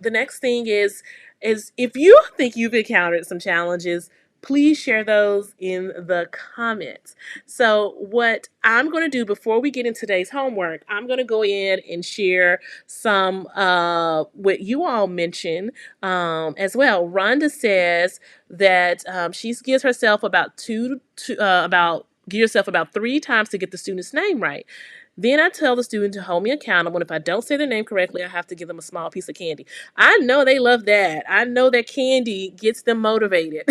The next thing is if you think you've encountered some challenges, please share those in the comments. So what I'm going to do before we get into today's homework, I'm going to go in and share some what you all mentioned as well. Rhonda says that she gives herself about give yourself about 3 times to get the student's name right. Then I tell the student to hold me accountable, and if I don't say their name correctly, I have to give them a small piece of candy. I know they love that. I know that candy gets them motivated.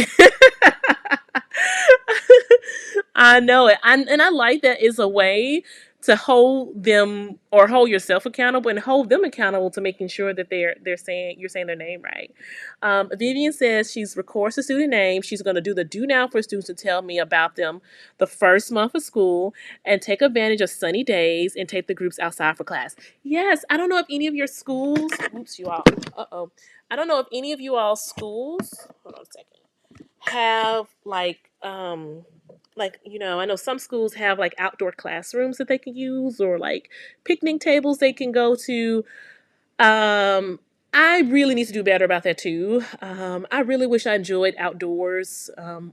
I know it. And I like that it's a way to hold them or hold yourself accountable and hold them accountable to making sure that you're saying their name right. Vivian says she's records the student name. She's going to do the do now for students to tell me about them the first month of school and take advantage of sunny days and take the groups outside for class. Yes, I don't know if any of your schools, oops, you all, I don't know if any of you all schools, hold on a second, have I know some schools have like outdoor classrooms that they can use or like picnic tables they can go to. I really need to do better about that too. I really wish I enjoyed outdoors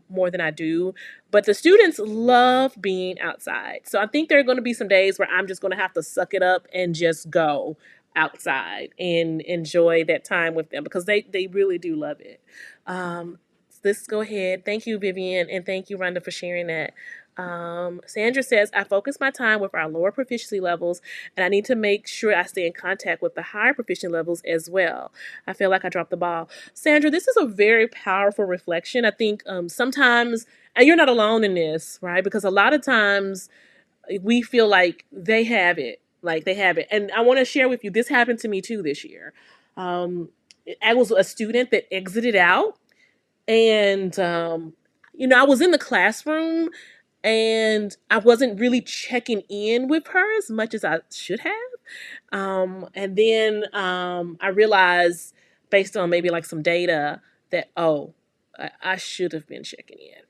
more than I do, but the students love being outside. So I think there are going to be some days where I'm just going to have to suck it up and just go outside and enjoy that time with them because they really do love it. Let's go ahead. Thank you, Vivian, and thank you, Rhonda, for sharing that. Sandra says, I focus my time with our lower proficiency levels, and I need to make sure I stay in contact with the higher proficiency levels as well. I feel like I dropped the ball. Sandra, this is a very powerful reflection. I think sometimes, and you're not alone in this, right? Because a lot of times we feel like they have it, like they have it. And I want to share with you, this happened to me too this year. Um, I was a student that exited out, and I was in the classroom and I wasn't really checking in with her as much as I should have. And then I realized, based on maybe like some data, that, I should have been checking in.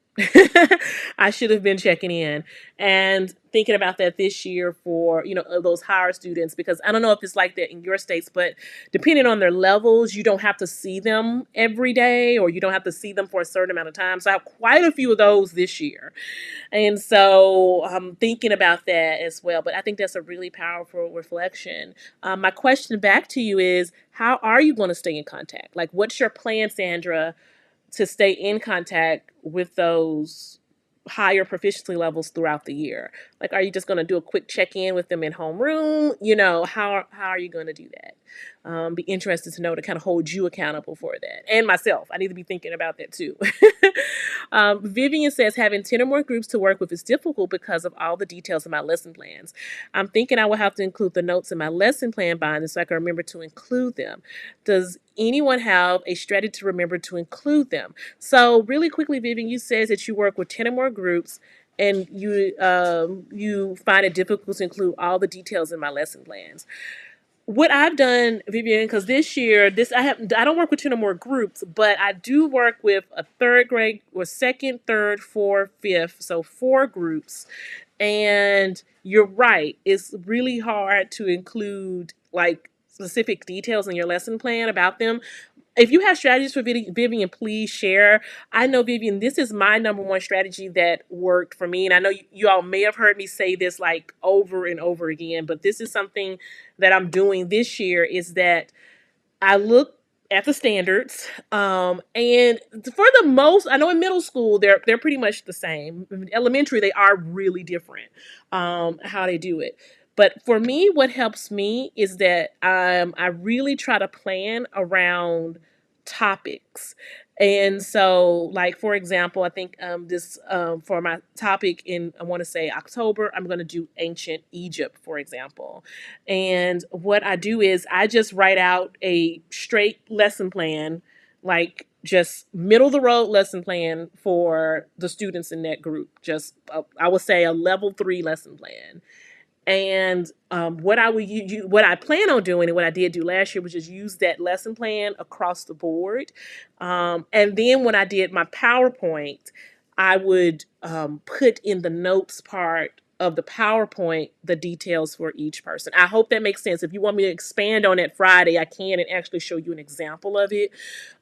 I should have been checking in and thinking about that this year for, those higher students, because I don't know if it's like that in your states, but depending on their levels, you don't have to see them every day, or you don't have to see them for a certain amount of time. So I have quite a few of those this year. And so I'm thinking about that as well. But I think that's a really powerful reflection. My question back to you is, how are you going to stay in contact? Like, what's your plan, Sandra, to stay in contact with those higher proficiency levels throughout the year? Like, are you just going to do a quick check-in with them in homeroom? How are you going to do that? Be interested to know, to kind of hold you accountable for that. And myself, I need to be thinking about that too. Vivian says, having 10 or more groups to work with is difficult because of all the details of my lesson plans. I'm thinking I will have to include the notes in my lesson plan binder so I can remember to include them. Does anyone have a strategy to remember to include them? So really quickly, Vivian, you said that you work with 10 or more groups, and you find it difficult to include all the details in my lesson plans. What I've done, Vivian, because this year, I don't work with 10 or more groups, but I do work with a third grade, or second, third, fourth, fifth, so 4 groups. And you're right, it's really hard to include like specific details in your lesson plan about them. If you have strategies for Vivian, please share. I know, Vivian, this is my number one strategy that worked for me. And I know you all may have heard me say this like over and over again, but this is something that I'm doing this year, is that I look at the standards, and for the most, I know in middle school they're pretty much the same. In elementary, they are really different, how they do it. But for me, what helps me is that I really try to plan around topics. And so, like, for example, I think this for my topic in, I want to say, October, I'm going to do ancient Egypt, for example. And what I do is I just write out a straight lesson plan, like just middle of the road lesson plan for the students in that group. Just, I would say, a level 3 lesson plan. And what I plan on doing, and what I did do last year, was just use that lesson plan across the board. And then when I did my PowerPoint, I would put in the notes part of the PowerPoint the details for each person. I hope that makes sense. If you want me to expand on it Friday, I can, and actually show you an example of it.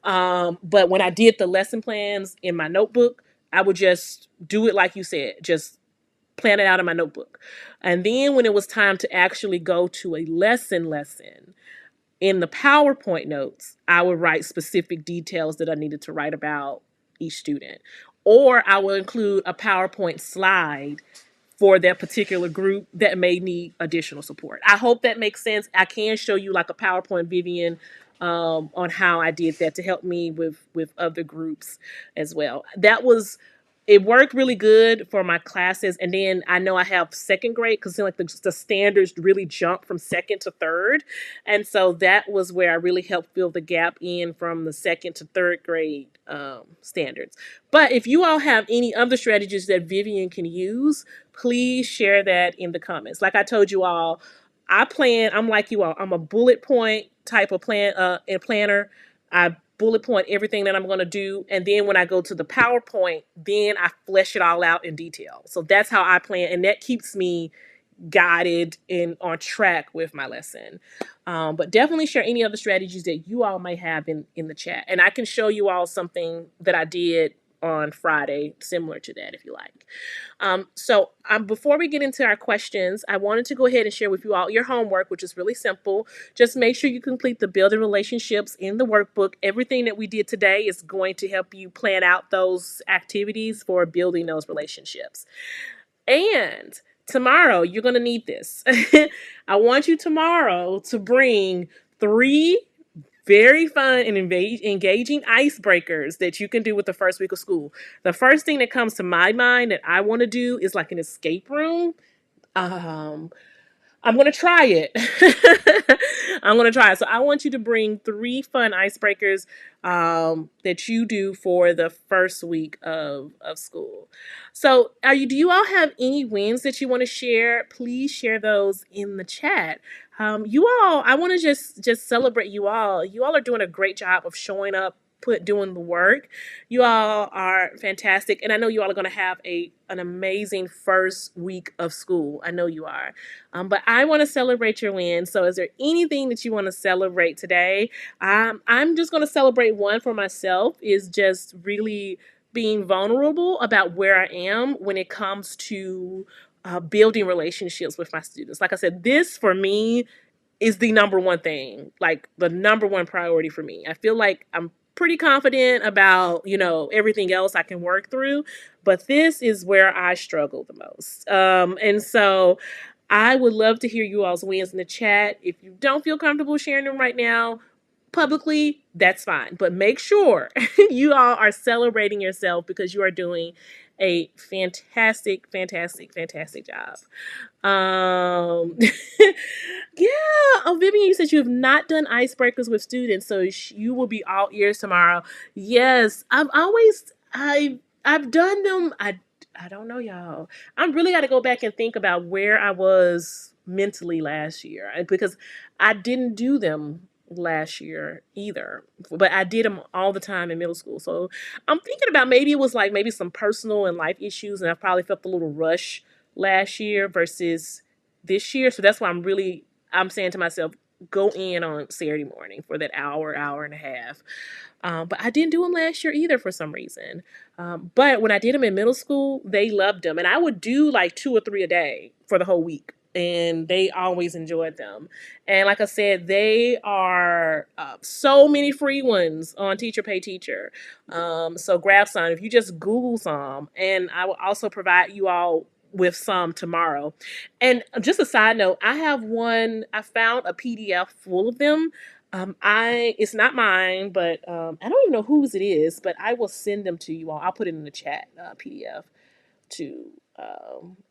But when I did the lesson plans in my notebook, I would just do it like you said, just plan it out in my notebook. And then when it was time to actually go to a lesson, in the PowerPoint notes, I would write specific details that I needed to write about each student. Or I will include a PowerPoint slide for that particular group that may need additional support. I hope that makes sense. I can show you like a PowerPoint, Vivian, on how I did that to help me with other groups as well. It worked really good for my classes. And then I know I have second grade, because like the standards really jump from second to third. And so that was where I really helped fill the gap in from the second to third grade standards. But if you all have any other strategies that Vivian can use, please share that in the comments. Like I told you all, I'm like you all, I'm a bullet point type of planner. I bullet point everything that I'm going to do. And then when I go to the PowerPoint, then I flesh it all out in detail. So that's how I plan. And that keeps me guided and on track with my lesson. But definitely share any other strategies that you all may have in the chat. And I can show you all something that I did on Friday, similar to that, if you like. So before we get into our questions, I wanted to go ahead and share with you all your homework, which is really simple. Just make sure you complete the building relationships in the workbook. Everything that we did today is going to help you plan out those activities for building those relationships. And tomorrow, you're going to need this. I want you tomorrow to bring 3 very fun and engaging icebreakers that you can do with the first week of school. The first thing that comes to my mind that I want to do is like an escape room. Um, I'm going to try it. I'm going to try it. So I want you to bring 3 fun icebreakers that you do for the first week of school. So do you all have any wins that you want to share? Please share those in the chat. You all, I want to just celebrate you all. You all are doing a great job of showing up, doing the work. You all are fantastic, and I know you all are going to have an amazing first week of school. I know you are. But I want to celebrate your win. So is there anything that you want to celebrate today? I'm just going to celebrate one for myself, is just really being vulnerable about where I am when it comes to building relationships with my students. Like I said, this for me is the number one thing, like the number one priority for me. I feel like I'm pretty confident about, everything else I can work through, but this is where I struggle the most. And so I would love to hear you all's wins in the chat. If you don't feel comfortable sharing them right now publicly, that's fine. But make sure you all are celebrating yourself, because you are doing a fantastic, fantastic, fantastic job. Yeah. Oh, Vivian, you said you have not done icebreakers with students, so you will be all ears tomorrow. Yes, I've done them. I don't know, y'all. I'm really got to go back and think about where I was mentally last year, because I didn't do them last year either, but I did them all the time in middle school. So I'm thinking about, maybe it was like maybe some personal and life issues, and I probably felt a little rush last year versus this year. So that's why I'm saying to myself, go in on Saturday morning for that hour and a half. But I didn't do them last year either for some reason. But when I did them in middle school, they loved them. And I would do like 2 or 3 a day for the whole week. And they always enjoyed them. And like I said, they are so many free ones on Teacher Pay Teacher. So grab some. If you just Google some, and I will also provide you all with some tomorrow. And just a side note, I found a PDF full of them. It's not mine, but I don't even know whose it is, but I will send them to you all. I'll put it in the chat, PDF to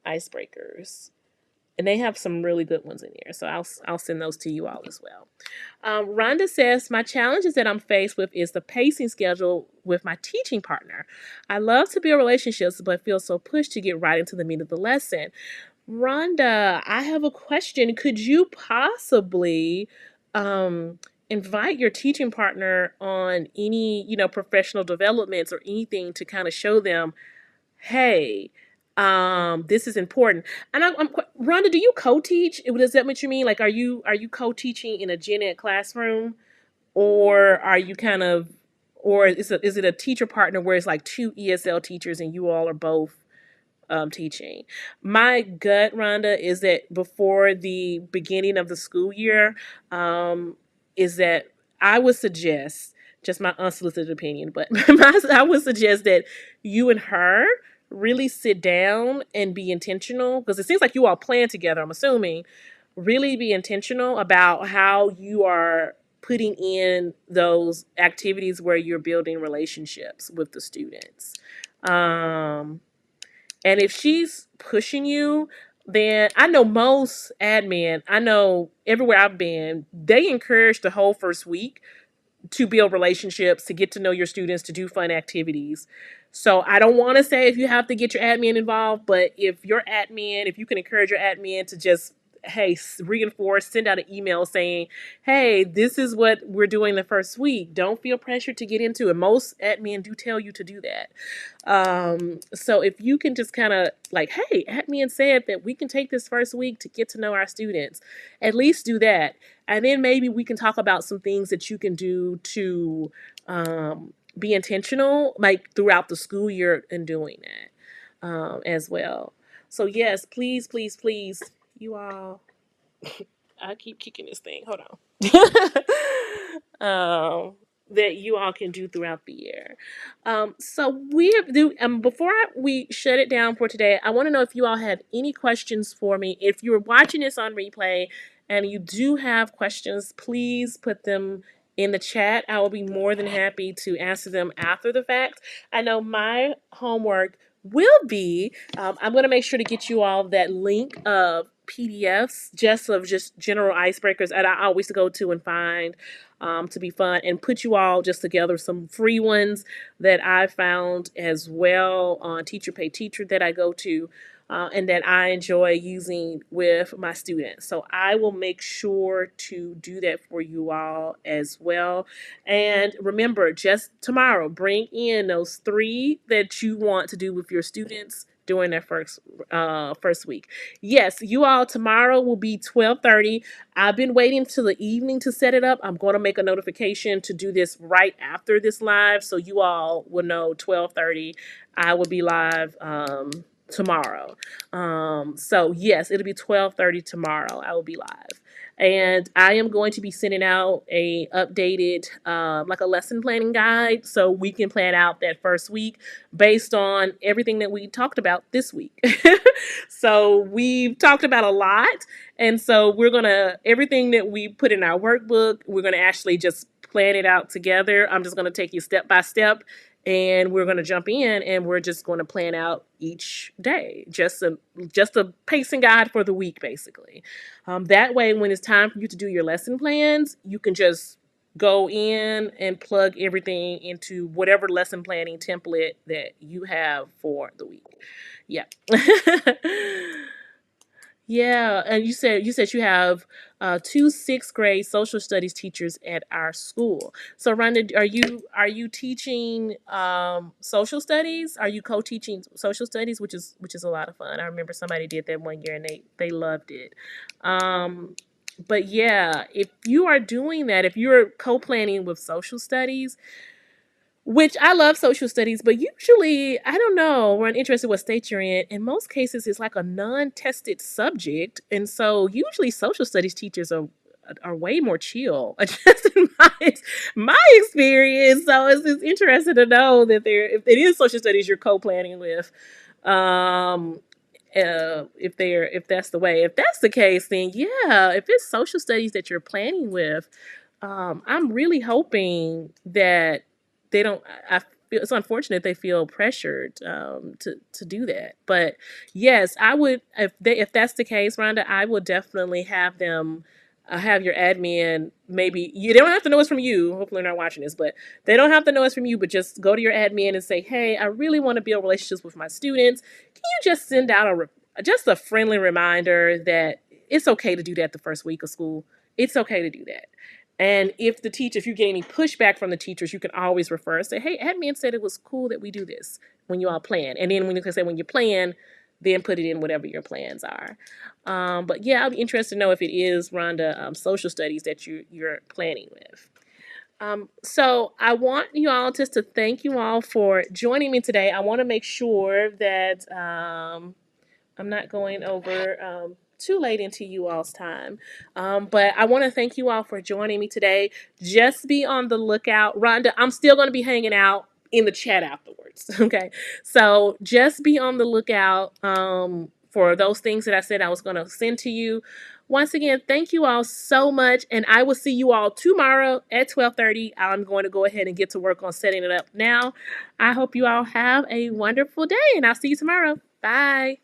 icebreakers. And they have some really good ones in here, so I'll send those to you all as well. Rhonda says, my challenge is that I'm faced with is the pacing schedule with my teaching partner. I love to build relationships, but feel so pushed to get right into the meat of the lesson. Rhonda, I have a question. Could you possibly invite your teaching partner on any, professional developments or anything to kind of show them, hey, this is important. And Rhonda, do you co-teach? Does that what you mean? Like, are you co-teaching in a gen ed classroom, or are you or is it a teacher partner where it's like 2 ESL teachers and you all are both teaching? My gut, Rhonda, is that before the beginning of the school year, is that I would suggest, just my unsolicited opinion, but I would suggest that you and her really sit down and be intentional, because it seems like you all plan together, I'm assuming. Really be intentional about how you are putting in those activities where you're building relationships with the students. And if she's pushing you, then I know most admin, I know everywhere I've been, they encourage the whole first week to build relationships, to get to know your students, to do fun activities. So I don't want to say if you have to get your admin involved, but if you can encourage your admin to just, hey, reinforce, send out an email saying, hey, this is what we're doing the first week. Don't feel pressured to get into it. Most admin do tell you to do that. So if you can just kind of like, hey, admin said that we can take this first week to get to know our students, at least do that. And then maybe we can talk about some things that you can do to be intentional, like throughout the school year, in doing that as well. So yes, please, please, please, you all. I keep kicking this thing. Hold on. That you all can do throughout the year. So we have do before we shut it down for today, I want to know if you all have any questions for me. If you're watching this on replay and you do have questions, please put them in the chat. I will be more than happy to answer them after the fact. I know my homework will be I'm going to make sure to get you all that link of PDFs just general icebreakers that I always go to and find to be fun, and put you all just together some free ones that I found as well on Teacher Pay Teacher that I go to and that I enjoy using with my students. So I will make sure to do that for you all as well. And remember, just tomorrow, bring in those 3 that you want to do with your students during their first week. Yes, you all, tomorrow will be 12:30. I've been waiting till the evening to set it up. I'm going to make a notification to do this right after this live, so you all will know 12:30 I will be live tomorrow. So yes, it'll be 12:30 tomorrow. I will be live. And I am going to be sending out a updated like a lesson planning guide, so we can plan out that first week based on everything that we talked about this week. So we've talked about a lot, and so we're gonna everything that we put in our workbook, we're gonna actually just plan it out together. I'm just gonna take you step by step, and we're going to jump in, and we're just going to plan out each day, just a pacing guide for the week, basically. That way, when it's time for you to do your lesson plans, you can just go in and plug everything into whatever lesson planning template that you have for the week. Yeah. Yeah, and you said you have 2 6th grade social studies teachers at our school. So, Rhonda, are you teaching social studies? Are you co-teaching social studies, which is a lot of fun. I remember somebody did that one year and they loved it. Um, but yeah, if you are doing that, if you're co-planning with social studies, which I love social studies, but usually, I don't know, we're interested what state you're in most cases, it's like a non-tested subject. And so usually social studies teachers are way more chill, just in my experience. So it's interesting to know that if it is social studies you're co-planning with, um, if that's the way. If that's the case, then yeah, if it's social studies that you're planning with, I'm really hoping that they don't. I feel it's unfortunate they feel pressured to do that. But yes, I would if that's the case, Rhonda. I would definitely have them. Have your admin maybe they don't have to know it's from you. Hopefully they're not watching this, but they don't have to know it's from you. But just go to your admin and say, "Hey, I really want to build relationships with my students. Can you just send out just a friendly reminder that it's okay to do that the first week of school? It's okay to do that." And if you get any pushback from the teachers, you can always refer and say, "Hey, admin said it was cool that we do this when you all plan." And then when you plan, then put it in whatever your plans are. But yeah, I'll be interested to know if it is, Rhonda, social studies that you're planning with. So I want you all just to thank you all for joining me today. I want to make sure that I'm not going over too late into you all's time. But I want to thank you all for joining me today. Just be on the lookout. Rhonda, I'm still going to be hanging out in the chat afterwards. Okay. So just be on the lookout for those things that I said I was going to send to you. Once again, thank you all so much. And I will see you all tomorrow at 12:30. I'm going to go ahead and get to work on setting it up now. I hope you all have a wonderful day, and I'll see you tomorrow. Bye.